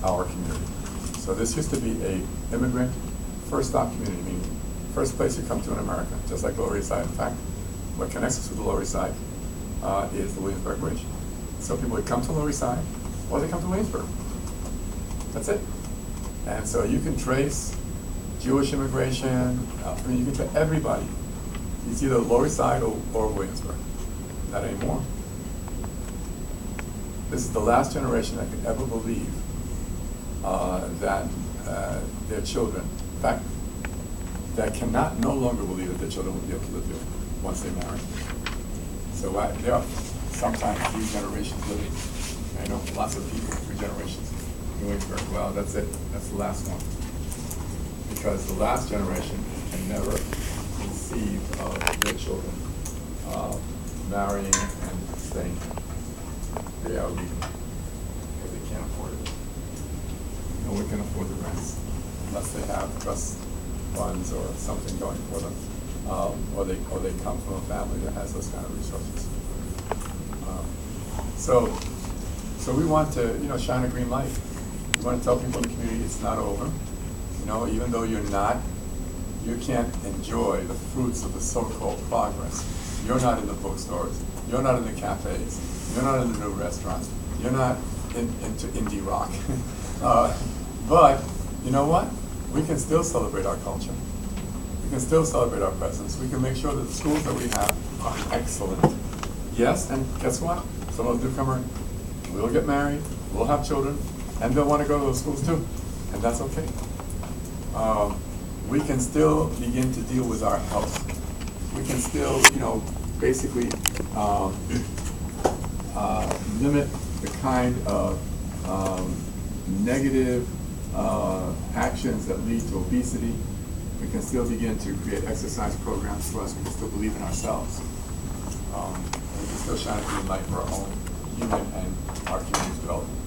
our community. So this used to be a immigrant first stop community, meaning first place you come to in America, just like Lower East Side. In fact, what connects us with the Lower East Side is the Williamsburg Bridge. So people would come to Lower East Side, or they come to Williamsburg. That's it. And so you can trace Jewish immigration, you can trace everybody. It's either Lower East Side or Williamsburg. Not anymore. This is the last generation that could ever believe that their children, in fact, that cannot no longer believe that their children will be able to live there once they marry. So there are sometimes 3 generations living. I know lots of people, 3 generations in Williamsburg. Well, that's it. That's the last one. Because the last generation can never conceive of their children marrying and staying. They are leaving because they can't afford it. No one can afford the rents unless they have trust funds or something going for them, or they come from a family that has those kind of resources. So we want to shine a green light. We want to tell people in the community it's not over. Even though you can't enjoy the fruits of the so-called progress. You're not in the bookstores. You're not in the cafes. You're not in the new restaurants. You're not into indie rock. But you know what? We can still celebrate our culture. We can still celebrate our presence. We can make sure that the schools that we have are excellent. Yes, and guess what? Some of those newcomers will get married, will have children, and they'll want to go to those schools too. And that's okay. We can still begin to deal with our health. We can still, basically limit the kind of negative actions that lead to obesity. We can still begin to create exercise programs for us. We can still believe in ourselves. We can still shine a green light for our own human and our community's development.